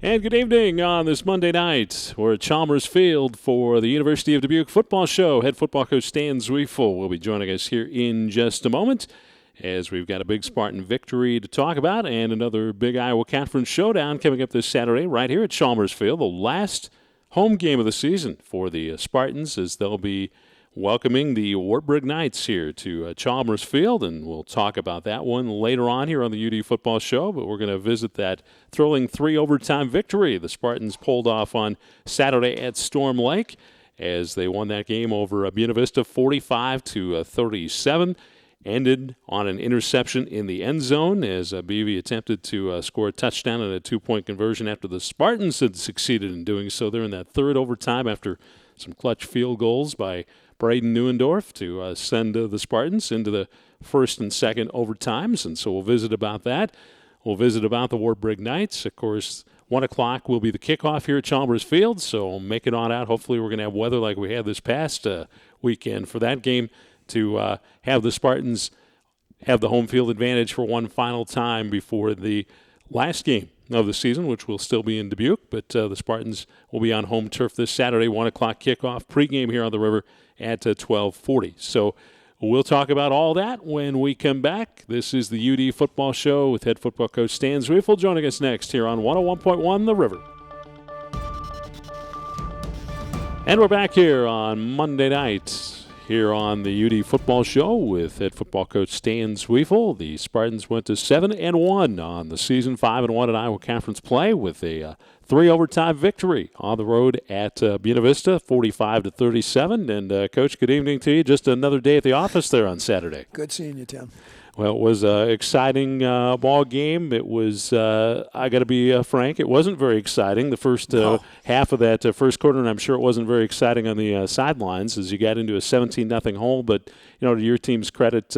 And good evening on this Monday night. We're at Chalmers Field for the University of Dubuque football show. Head football coach Stan Zweifel will be joining us here in just a moment as we've got a big Spartan victory to talk about and another big Iowa Conference showdown coming up this Saturday right here at Chalmers Field, the last home game of the season for the Spartans as they'll be welcoming the Wartburg Knights here to Chalmers Field, and we'll talk about that one later on here on the UD Football Show, but we're going to visit that thrilling 3-overtime victory the Spartans pulled off on Saturday at Storm Lake as they won that game over Buena Vista 45-37. Ended on an interception in the end zone as Beebe attempted to score a touchdown and a 2-point conversion after the Spartans had succeeded in doing so. They're in that third overtime after some clutch field goals by Braden Neuendorf to send the Spartans into the first and second overtimes, and so we'll visit about that. We'll visit about the Wartburg Knights. Of course, 1 o'clock will be the kickoff here at Chalmers Field, so make it on out. Hopefully we're going to have weather like we had this past weekend for that game to have the Spartans have the home field advantage for one final time before the last game of the season, which will still be in Dubuque, but the Spartans will be on home turf this Saturday, 1 o'clock kickoff, pregame here on the river at 12:40. So we'll talk about all that when we come back. This is the UD Football Show with head football coach Stan Zweifel joining us next here on 101.1 The River. And we're back here on Monday night here on the UD Football Show with head football coach Stan Zweifel. The Spartans went to 7-1 on the season, 5-1 in Iowa Conference play with a 3-overtime victory on the road at Buena Vista, 45-37. And Coach, good evening to you. Just another day at the office there on Saturday. Good seeing you, Tim. Well, it was an exciting ball game. It was, I got to be frank, it wasn't very exciting the first half of that first quarter, and I'm sure it wasn't very exciting on the sidelines as you got into a 17-0 hole. But, you know, to your team's credit,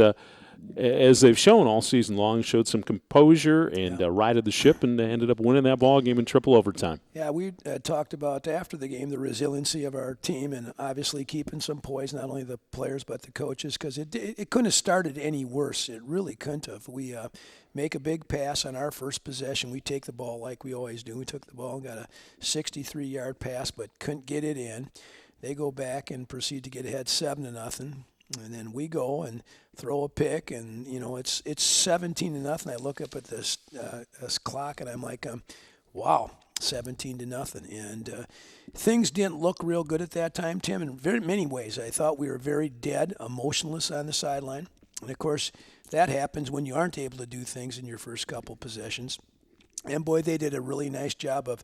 as they've shown all season long, showed some composure and righted the ship and ended up winning that ball game in triple overtime. Yeah, we talked about after the game the resiliency of our team and obviously keeping some poise, not only the players but the coaches, because it couldn't have started any worse. It really couldn't have. We make a big pass on our first possession. We take the ball like we always do. We took the ball and got a 63-yard pass but couldn't get it in. They go back and proceed to get ahead 7-0. And then we go and throw a pick, and you know it's 17-0. I look up at this clock, and I'm like, wow, 17-0. And things didn't look real good at that time, Tim. In very many ways, I thought we were very dead, emotionless on the sideline. And of course, that happens when you aren't able to do things in your first couple possessions. And boy, they did a really nice job of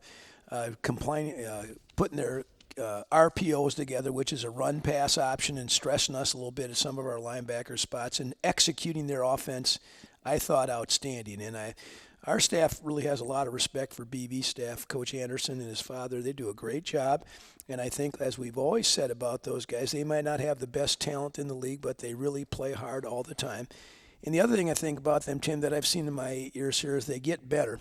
putting their RPOs together, which is a run-pass option, and stressing us a little bit at some of our linebacker spots and executing their offense, I thought, outstanding. And our staff really has a lot of respect for BB staff. Coach Anderson and his father, they do a great job. And I think, as we've always said about those guys, they might not have the best talent in the league, but they really play hard all the time. And the other thing I think about them, Tim, that I've seen in my ears here is they get better.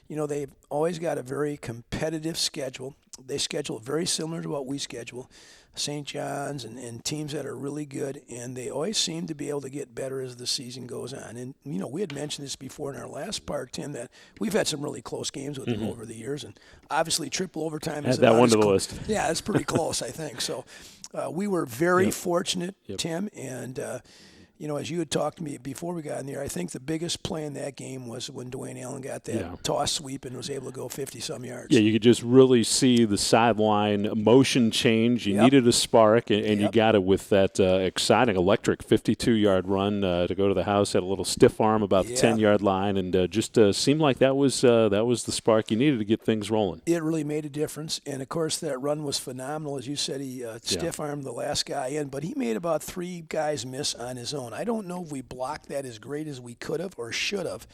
You know, they've always got a very competitive schedule. They schedule very similar to what we schedule, St. John's and teams that are really good, and they always seem to be able to get better as the season goes on. And, you know, we had mentioned this before in our last part, Tim, that we've had some really close games with them over the years, and obviously triple overtime is that one to the list. Yeah, it's pretty close, I think. So we were very fortunate, Tim, and you know, as you had talked to me before we got in there, I think the biggest play in that game was when Dwayne Allen got that toss sweep and was able to go 50-some yards. Yeah, you could just really see the sideline motion change. You needed a spark, and you got it with that exciting, electric 52-yard run to go to the house. Had a little stiff arm about the 10-yard line, and just seemed like that was the spark you needed to get things rolling. It really made a difference, and, of course, that run was phenomenal. As you said, he stiff-armed the last guy in, but he made about 3 guys miss on his own. I don't know if we blocked that as great as we could have or should have,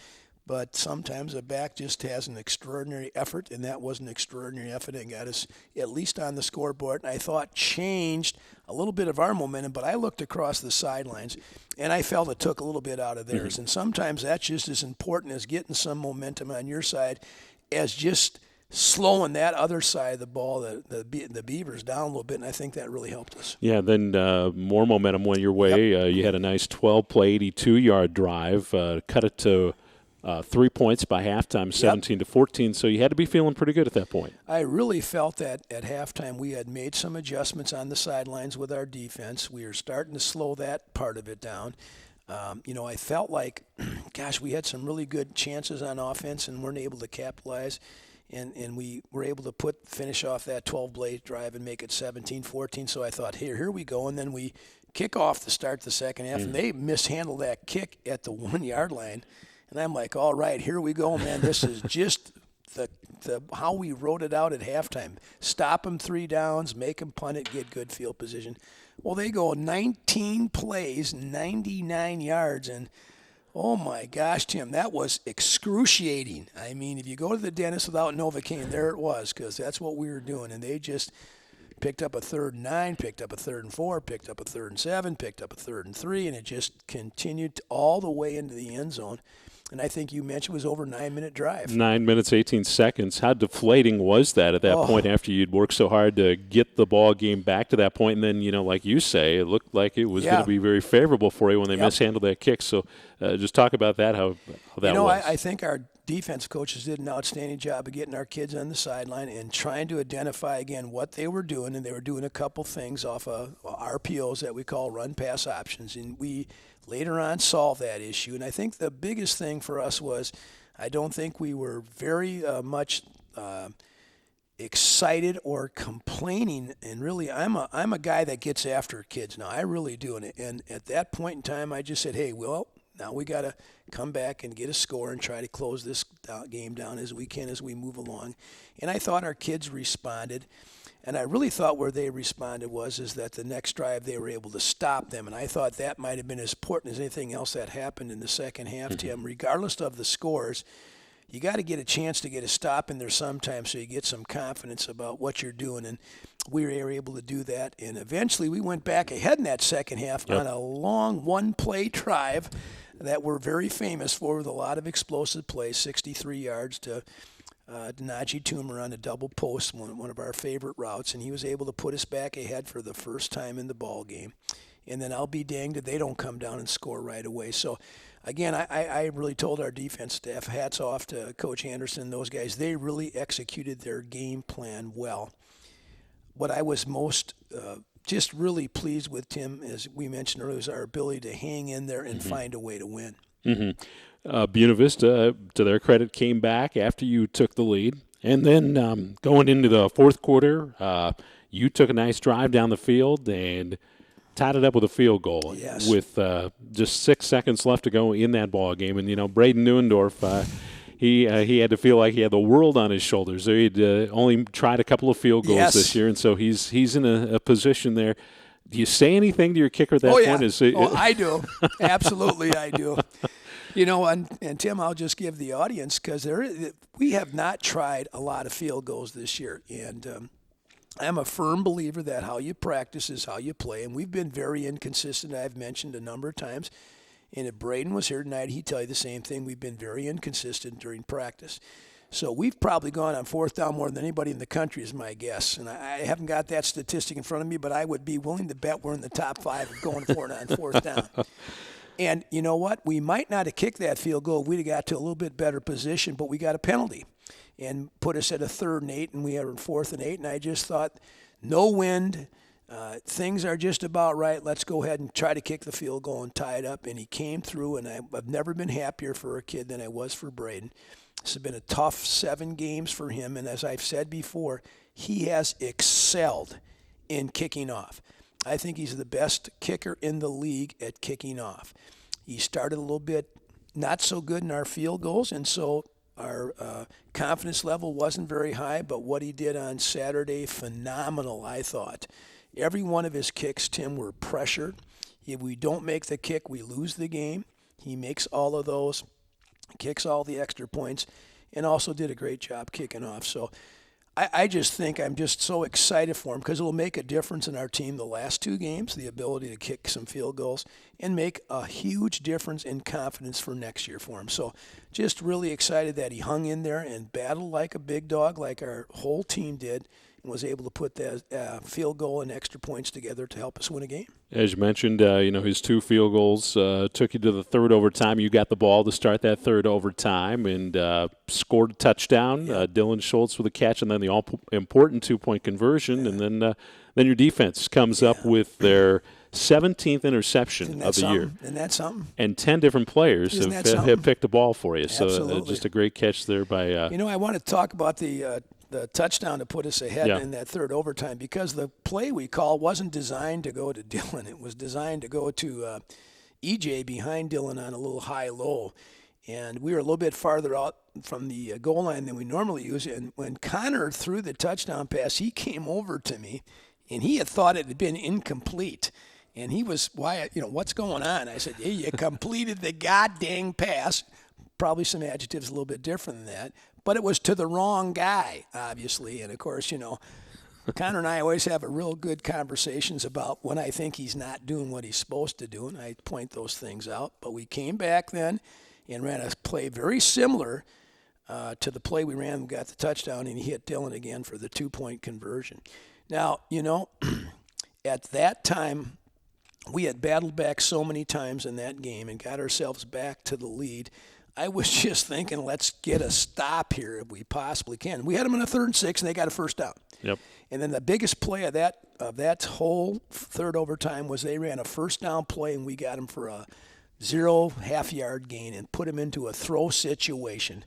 but sometimes a back just has an extraordinary effort, and that was an extraordinary effort and got us at least on the scoreboard, and I thought changed a little bit of our momentum, but I looked across the sidelines, and I felt it took a little bit out of theirs, and sometimes that's just as important as getting some momentum on your side as just slowing that other side of the ball, the Beavers, down a little bit, and I think that really helped us. Yeah, then more momentum went your way. You had a nice 12-play, 82-yard drive, cut it to 3 points by halftime, 17-14. So you had to be feeling pretty good at that point. I really felt that at halftime we had made some adjustments on the sidelines with our defense. We were starting to slow that part of it down. I felt like, gosh, we had some really good chances on offense and weren't able to capitalize. And we were able to finish off that 12-play drive and make it 17-14. So I thought, here we go. And then we kick off to start the second half, and they mishandled that kick at the 1-yard line. And I'm like, all right, here we go, man. This is just the how we wrote it out at halftime. Stop them 3 downs, make them punt it, get good field position. Well, they go 19 plays, 99 yards, and oh my gosh, Tim, that was excruciating. I mean, if you go to the dentist without Novocaine, there it was, because that's what we were doing. And they just picked up a 3rd and 9, picked up a 3rd and 4, picked up a 3rd and 7, picked up a 3rd and 3, and it just continued all the way into the end zone. And I think you mentioned it was over a 9-minute drive. 9 minutes, 18 seconds. How deflating was that at that point after you'd worked so hard to get the ball game back to that point? And then, like you say, it looked like it was going to be very favorable for you when they mishandled that kick. So just talk about that, how that was. I think our defense coaches did an outstanding job of getting our kids on the sideline and trying to identify, again, what they were doing. And they were doing a couple things off of RPOs that we call run-pass options. And we later on solved that issue. And I think the biggest thing for us was I don't think we were very much excited or complaining. And really, I'm a guy that gets after kids now. I really do. And at that point in time, I just said, hey, well, now we got to come back and get a score and try to close this game down as we can as we move along. And I thought our kids responded. And I really thought where they responded is that the next drive they were able to stop them. And I thought that might have been as important as anything else that happened in the second half, Tim. Regardless of the scores, you got to get a chance to get a stop in there sometime so you get some confidence about what you're doing. And we were able to do that. And eventually we went back ahead in that second half on a long one-play drive that we're very famous for with a lot of explosive plays, 63 yards to Najee Toomer on a double post, one of our favorite routes, and he was able to put us back ahead for the first time in the ball game. And then I'll be danged if they don't come down and score right away. So, again, I really told our defense staff, hats off to Coach Anderson and those guys. They really executed their game plan well. What I was most just really pleased with, Tim, as we mentioned earlier, was our ability to hang in there and find a way to win. Buena Vista, to their credit, came back after you took the lead. And then going into the fourth quarter, you took a nice drive down the field and tied it up with a field goal with just 6 seconds left to go in that ball game. And, Braden Neuendorf, he had to feel like he had the world on his shoulders. He'd only tried a couple of field goals this year, and so he's in a position there. Do you say anything to your kicker at that point? I do. Absolutely, I do. And Tim, I'll just give the audience, because we have not tried a lot of field goals this year. And I'm a firm believer that how you practice is how you play. And we've been very inconsistent, I've mentioned a number of times. And if Braden was here tonight, he'd tell you the same thing. We've been very inconsistent during practice. So we've probably gone on fourth down more than anybody in the country is my guess. And I haven't got that statistic in front of me, but I would be willing to bet we're in the top 5 of going for it on fourth down. And you know what? We might not have kicked that field goal if we'd have got to a little bit better position, but we got a penalty and put us at a 3rd and 8, and we had a 4th and 8. And I just thought, no wind, things are just about right. Let's go ahead and try to kick the field goal and tie it up. And he came through, and I've never been happier for a kid than I was for Braden. This has been a tough 7 games for him, and as I've said before, he has excelled in kicking off. I think he's the best kicker in the league at kicking off. He started a little bit not so good in our field goals, and so our confidence level wasn't very high, but what he did on Saturday, phenomenal, I thought. Every one of his kicks, Tim, were pressured. If we don't make the kick, we lose the game. He makes all of those, kicks all the extra points, and also did a great job kicking off. So I just think I'm just so excited for him, because it will make a difference in our team the last 2 games, the ability to kick some field goals, and make a huge difference in confidence for next year for him. So just really excited that he hung in there and battled like a big dog like our whole team did, was able to put that field goal and extra points together to help us win a game. As you mentioned, his 2 field goals took you to the third overtime. You got the ball to start that third overtime and scored a touchdown. Dylan Schultz with a catch, and then the all-important 2-point conversion. And then your defense comes up with their 17th interception of the year. Isn't that something? And 10 different players have picked the ball for you. Absolutely. So just a great catch there by I want to talk about the touchdown to put us ahead in that third overtime, because the play we called wasn't designed to go to Dylan. It was designed to go to EJ behind Dylan on a little high-low. And we were a little bit farther out from the goal line than we normally use. And when Connor threw the touchdown pass, he came over to me, and he had thought it had been incomplete. And he was, what's going on? I said, hey, you completed the goddamn pass. Probably some adjectives a little bit different than that. But it was to the wrong guy, obviously. And, of course, Connor and I always have a real good conversations about when I think he's not doing what he's supposed to do, and I point those things out. But we came back then and ran a play very similar to the play we ran. We got the touchdown, and he hit Dylan again for the 2-point conversion. Now, at that time, we had battled back so many times in that game and got ourselves back to the lead. I was just thinking, let's get a stop here if we possibly can. We had them in a 3rd and 6, and they got a first down. Yep. And then the biggest play of that whole third overtime was they ran a first down play, and we got them for a 0 half-yard gain and put them into a throw situation.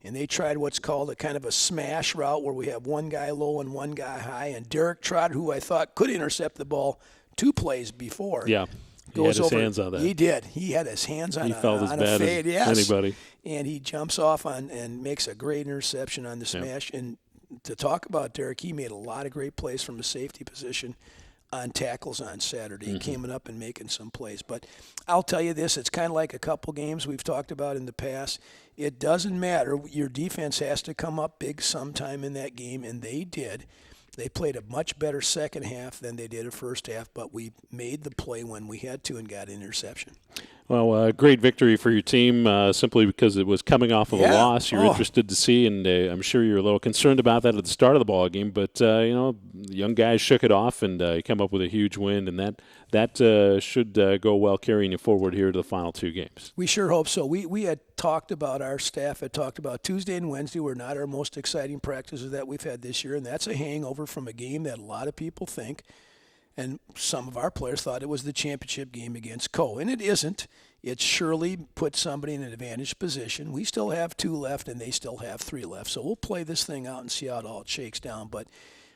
And they tried what's called a kind of a smash route where we have one guy low and one guy high. And Derek Trotter, who I thought could intercept the ball 2 plays before. Yeah, he had his hands on that. He did. He had his hands on he felt as bad fade, as anybody. And he jumps off and makes a great interception on the smash. Yep. And to talk about Derek, he made a lot of great plays from a safety position on tackles on Saturday. He came up and making some plays. But I'll tell you this, it's kind of like a couple games we've talked about in the past. It doesn't matter. Your defense has to come up big sometime in that game, and they did. They played a much better second half than they did a first half, but we made the play when we had to and got an interception. Well, great victory for your team simply because it was coming off of a loss. You're interested to see, and I'm sure you're a little concerned about that at the start of the ball game. But, the young guys shook it off and come up with a huge win, and that should go well carrying you forward here to the final 2 games. We sure hope so. We had talked about, our staff had talked about Tuesday and Wednesday were not our most exciting practices that we've had this year, and that's a hangover from a game that a lot of people think, and some of our players thought it was the championship game against Co. And it isn't. It surely put somebody in an advantaged position. We still have 2 left, and they still have 3 left. So we'll play this thing out and see how it all shakes down. But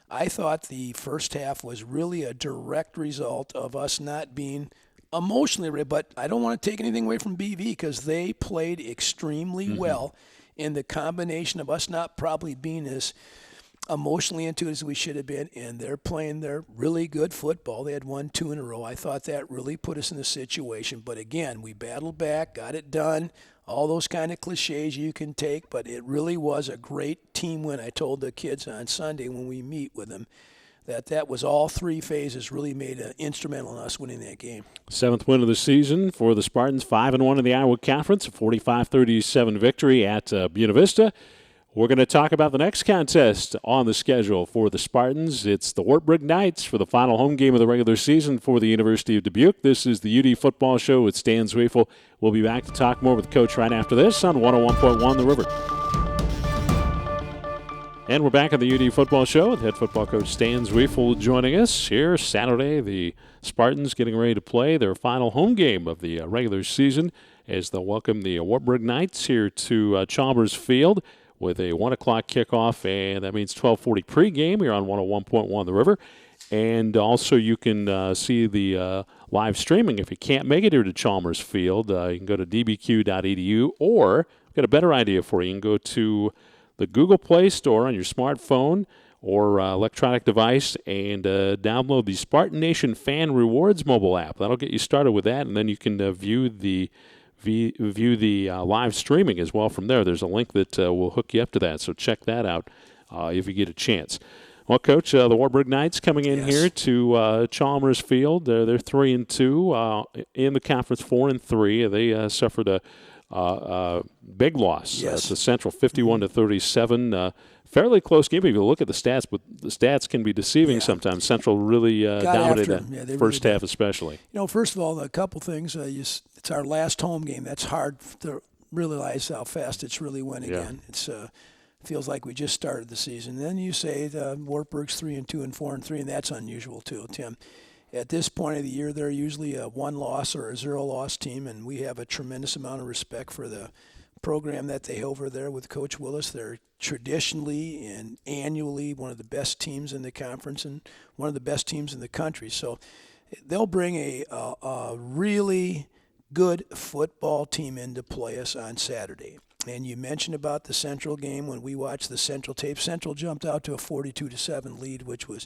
I thought the first half was really a direct result of us not being emotionally ready. But I don't want to take anything away from BV because they played extremely well. And the combination of us not probably being as emotionally into it as we should have been, and they're playing their really good football. They had won 2 in a row. I thought that really put us in the situation. But again, we battled back, got it done, all those kind of cliches you can take, but it really was a great team win. I told the kids on Sunday when we meet with them that was all 3 phases really made an instrumental in us winning that game. 7th win of the season for the Spartans, 5-1 in the Iowa Conference, a 45-37 victory at Buena Vista. We're going to talk about the next contest on the schedule for the Spartans. It's the Wartburg Knights for the final home game of the regular season for the University of Dubuque. This is the UD Football Show with Stan Zwiefel. We'll be back to talk more with Coach right after this on 101.1 The River. And we're back on the UD Football Show with head football coach Stan Zwiefel joining us here Saturday. The Spartans getting ready to play their final home game of the regular season as they'll welcome the Wartburg Knights here to Chalmers Field with a 1 o'clock kickoff, and that means 12:40 pregame here on 101.1 The River. And also you can see the live streaming if you can't make it here to Chalmers Field. You can go to dbq.edu, or I've got a better idea for you. You can go to the Google Play Store on your smartphone or electronic device and download the Spartan Nation Fan Rewards mobile app. That'll get you started with that, and then you can view the live streaming as well from there. There's a link that will hook you up to that, so check that out if you get a chance. Well, Coach, the Wartburg Knights coming in here to Chalmers Field. They're 3-2 in the conference, 4-3. They suffered a big loss to Central, 51-37. fairly close game if you look at the stats, but the stats can be deceiving sometimes. Central really dominated that first half especially. First of all, a couple things. It's our last home game. That's hard to realize how fast it's really went again. It's feels like we just started the season. Then you say Wartburg's 3-2 and 4-3, and that's unusual too, Tim. At this point of the year, they're usually a 1-loss or a 0-loss team, and we have a tremendous amount of respect for the program that they have over there with Coach Willis. They're traditionally and annually one of the best teams in the conference and one of the best teams in the country. So they'll bring a really good football team in to play us on Saturday. And you mentioned about the Central game. When we watched the Central tape, Central jumped out to a 42-7 lead, which was,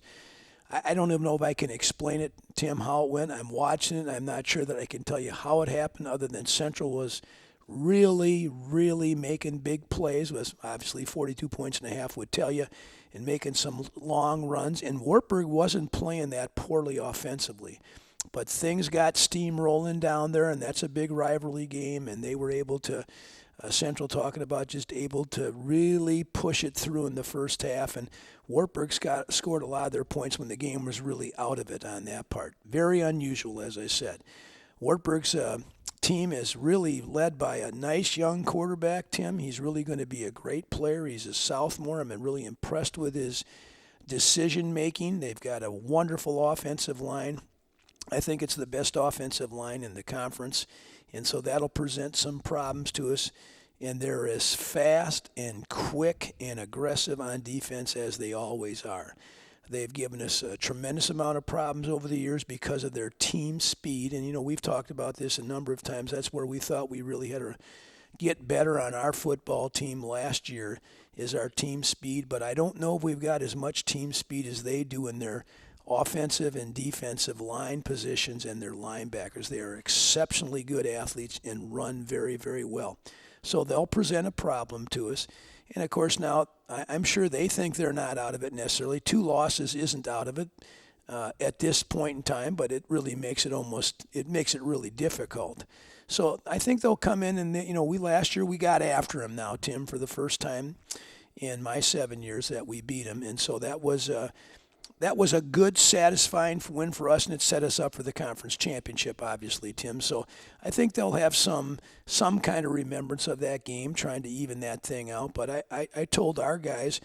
I don't even know if I can explain it, Tim, how it went. I'm watching it. I'm not sure that I can tell you how it happened other than Central was really, really making big plays. Was obviously 42 points and a half would tell you, and making some long runs. And Wartburg wasn't playing that poorly offensively. But things got steamrolling down there, and that's a big rivalry game, and they were able to Central talking about just able to really push it through in the first half, and Wartburg scored a lot of their points when the game was really out of it on that part. Very unusual, as I said. Wartburg's team is really led by a nice young quarterback, Tim. He's really going to be a great player. He's a sophomore. I'm really impressed with his decision-making. They've got a wonderful offensive line. I think it's the best offensive line in the conference. And so that'll present some problems to us. And they're as fast and quick and aggressive on defense as they always are. They've given us a tremendous amount of problems over the years because of their team speed. And, we've talked about this a number of times. That's where we thought we really had to get better on our football team last year is our team speed. But I don't know if we've got as much team speed as they do in their offensive and defensive line positions and their linebackers. They are exceptionally good athletes and run very, very well. So they'll present a problem to us. And, of course, now I'm sure they think they're not out of it necessarily. 2 losses isn't out of it at this point in time, but it really makes it really difficult. So I think they'll come in and, last year we got after them now, Tim, for the first time in my 7 years that we beat them. And so that was a good, satisfying win for us, and it set us up for the conference championship, obviously, Tim. So I think they'll have some kind of remembrance of that game, trying to even that thing out. But I told our guys,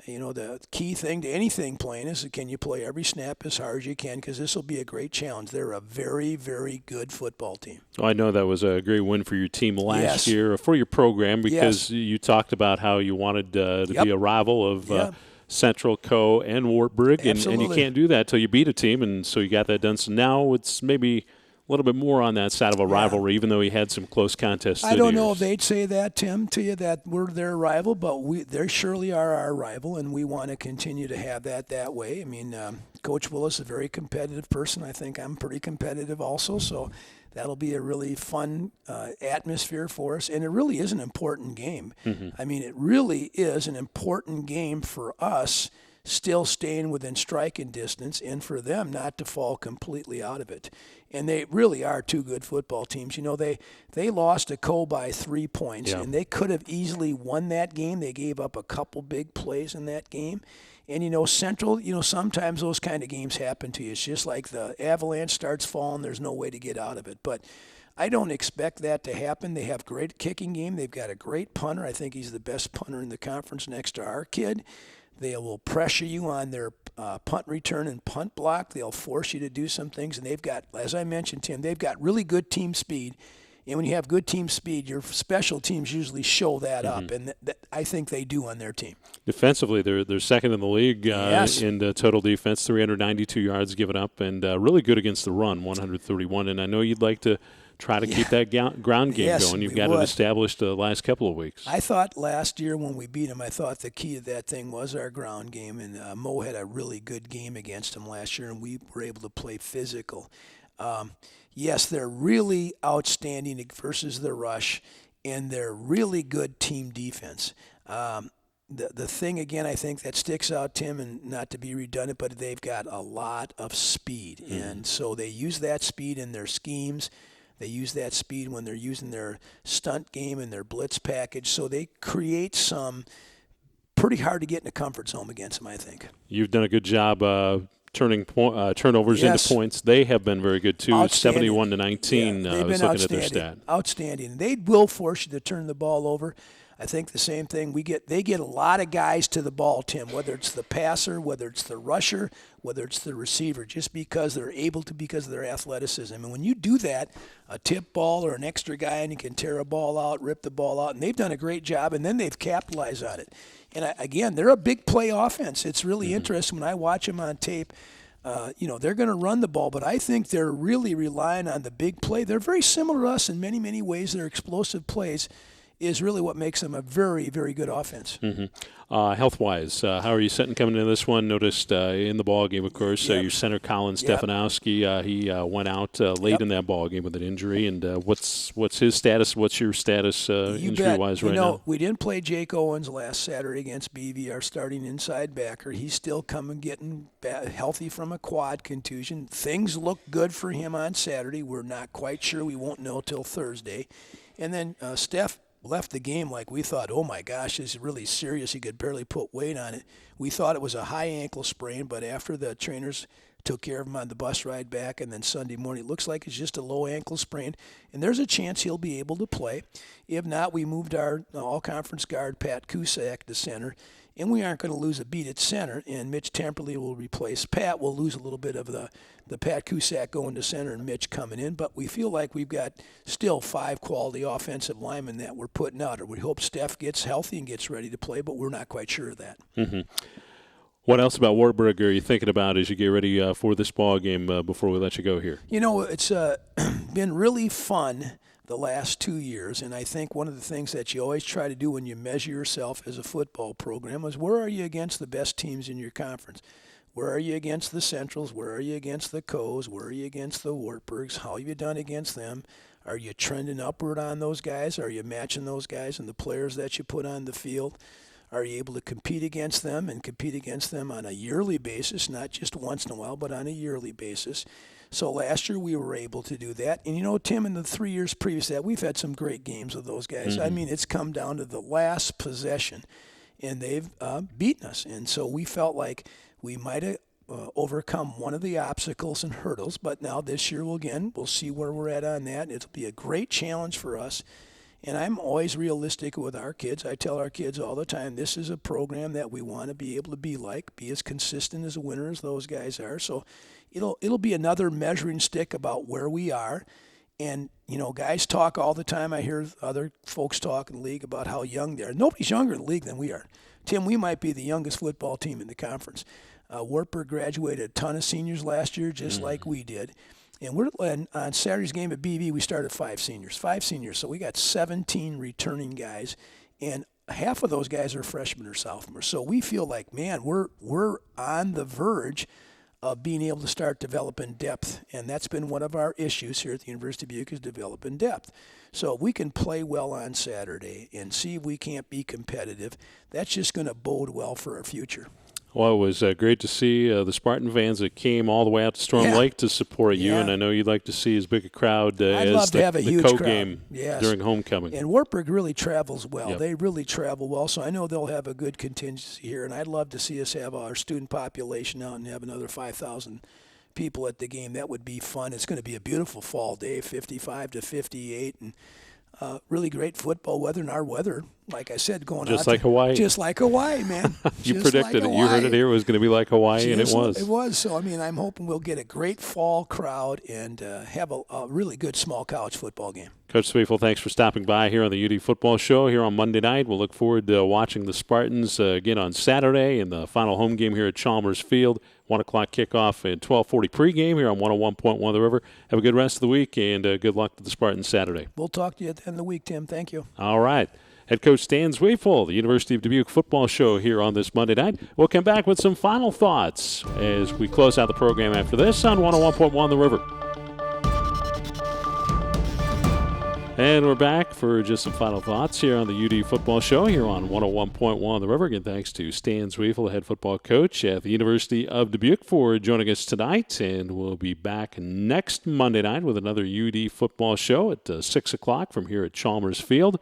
the key thing to anything playing is can you play every snap as hard as you can, because this will be a great challenge. They're a very, very good football team. Well, I know that was a great win for your team last year, for your program, because you talked about how you wanted to be a rival of Central, Co., and Wartburg, and you can't do that till you beat a team, and so you got that done. So now it's maybe a little bit more on that side of a rivalry, even though he had some close contests. I don't know if they'd say that, Tim, to you, that we're their rival, but they surely are our rival, and we want to continue to have that way. I mean, Coach Willis is a very competitive person. I think I'm pretty competitive also, so that'll be a really fun atmosphere for us, and it really is an important game. Mm-hmm. I mean, it really is an important game for us, still staying within striking distance, and for them not to fall completely out of it. And they really are 2 good football teams. They lost to Co by 3 points, and they could have easily won that game. They gave up a couple big plays in that game. And, Central, sometimes those kind of games happen to you. It's just like the avalanche starts falling, there's no way to get out of it. But I don't expect that to happen. They have a great kicking game. They've got a great punter. I think he's the best punter in the conference next to our kid. They will pressure you on their punt return and punt block. They'll force you to do some things. And they've got, as I mentioned, Tim, they've got really good team speed. And when you have good team speed, your special teams usually show that up, and I think they do on their team. Defensively, they're second in the league in total defense, 392 yards given up, and really good against the run, 131. And I know you'd like to try to keep that ground game going. You've got it established the last couple of weeks. I thought last year when we beat them, I thought the key to that thing was our ground game, and Mo had a really good game against them last year, and we were able to play physical. Yes, they're really outstanding versus the rush, and they're really good team defense. The thing, again, I think that sticks out, Tim, and not to be redundant, but they've got a lot of speed. Mm-hmm. And so they use that speed in their schemes. They use that speed when they're using their stunt game and their blitz package. So they create some pretty hard to get in a comfort zone against them, I think. You've done a good job turning turnovers Yes. into points. They have been very good, too. Outstanding. 71-19. Yeah, I they've was been looking at their outstanding. stat. Outstanding. They will force you to turn the ball over. I think the same thing. They get a lot of guys to the ball, Tim, whether it's the passer, whether it's the rusher, whether it's the receiver, just because they're able to, because of their athleticism. And when you do that, a tip ball or an extra guy, and you can tear a ball out, rip the ball out, and they've done a great job, and then they've capitalized on it. And again, they're a big play offense. It's really interesting when I watch them on tape. They're going to run the ball, but I think they're really relying on the big play. They're very similar to us in many, many ways. Their explosive plays is really what makes them a very, very good offense. Health-wise, how are you sitting coming into this one? Noticed in the ball game, of course, your center Colin Stefanowski, he went out late in that ball game with an injury. And what's his status? What's your status injury-wise right now? We didn't play Jake Owens last Saturday against BV, our starting inside backer. He's still getting healthy from a quad contusion. Things look good for him on Saturday. We're not quite sure. We won't know till Thursday. And then Steph left the game like we thought, oh my gosh, this is really serious. He could barely put weight on it. We thought it was a high ankle sprain, but after the trainers took care of him on the bus ride back and then Sunday morning, it looks like it's just a low ankle sprain, and there's a chance he'll be able to play. If not, we moved our all-conference guard, Pat Cusack, to center, and we aren't going to lose a beat at center, and Mitch Temperley will replace Pat. We'll lose a little bit of the Pat Cusack going to center and Mitch coming in, but we feel like we've got still 5 quality offensive linemen that we're putting out. Or we hope Steph gets healthy and gets ready to play, but we're not quite sure of that. What else about Wartburg are you thinking about as you get ready for this ball game before we let you go here? It's been really fun the last 2 years, and I think one of the things that you always try to do when you measure yourself as a football program is where are you against the best teams in your conference? Where are you against the Centrals? Where are you against the Coes? Where are you against the Wartburgs? How have you done against them? Are you trending upward on those guys? Are you matching those guys and the players that you put on the field? Are you able to compete against them and compete against them on a yearly basis, not just once in a while, but on a yearly basis? So last year we were able to do that. And, Tim, in the 3 years previous to that, we've had some great games with those guys. I mean, it's come down to the last possession, and they've beaten us. And so we felt like we might have overcome one of the obstacles and hurdles, but now this year, we'll see where we're at on that. It'll be a great challenge for us. And I'm always realistic with our kids. I tell our kids all the time, this is a program that we want to be able to be as consistent as a winner as those guys are. So it'll be another measuring stick about where we are. And, guys talk all the time. I hear other folks talk in the league about how young they are. Nobody's younger in the league than we are. Tim, we might be the youngest football team in the conference. Wartburg graduated a ton of seniors last year, just like we did. And on Saturday's game at BV, we started 5 seniors. So we got 17 returning guys, and half of those guys are freshmen or sophomores. So we feel like, man, we're on the verge of being able to start developing depth, and that's been one of our issues here at the University of Dubuque is developing depth. So if we can play well on Saturday and see if we can't be competitive, that's just going to bode well for our future. Well, it was great to see the Spartan fans that came all the way out to Storm Lake to support you, and I know you'd like to see as big a crowd I'd as love to have a huge Coe crowd. game during homecoming. And Wartburg really travels well. Yep. They really travel well, so I know they'll have a good contingency here, and I'd love to see us have our student population out and have another 5,000 people at the game. That would be fun. It's going to be a beautiful fall day, 55 to 58, and really great football weather, and our weather, like I said, going just like Hawaii. Just like Hawaii, man. You predicted it. You heard it here. It was going to be like Hawaii, and it was. It was. So, I'm hoping we'll get a great fall crowd and have a really good small college football game. Coach Zweifel, thanks for stopping by here on the UD Football Show here on Monday night. We'll look forward to watching the Spartans again on Saturday in the final home game here at Chalmers Field. 1 o'clock kickoff and 12:40 pregame here on 101.1 The River. Have a good rest of the week, and good luck to the Spartans Saturday. We'll talk to you at the end of the week, Tim. Thank you. All right. Head coach Stan Zweifel, the University of Dubuque Football Show here on this Monday night. We'll come back with some final thoughts as we close out the program after this on 101.1 The River. And we're back for just some final thoughts here on the UD Football Show here on 101.1 The River. Again, thanks to Stan Zweifel, the head football coach at the University of Dubuque, for joining us tonight. And we'll be back next Monday night with another UD Football Show at 6 o'clock from here at Chalmers Field.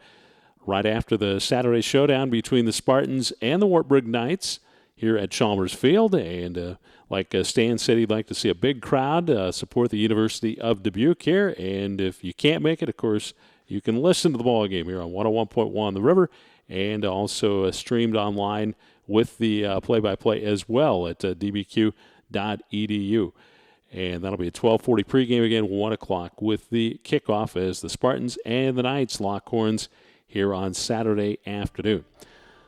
right after the Saturday showdown between the Spartans and the Wartburg Knights here at Chalmers Field. And like Stan said, he'd like to see a big crowd support the University of Dubuque here. And if you can't make it, of course, you can listen to the ball game here on 101.1 The River, and also streamed online with the play-by-play as well at dbq.edu. And that'll be a 12:40 pregame again, 1 o'clock with the kickoff as the Spartans and the Knights lock horns here on Saturday afternoon.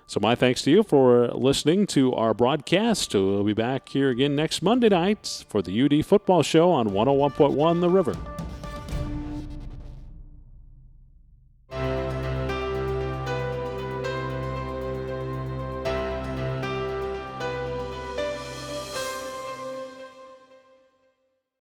So my thanks to you for listening to our broadcast. We'll be back here again next Monday night for the UD Football Show on 101.1 The River.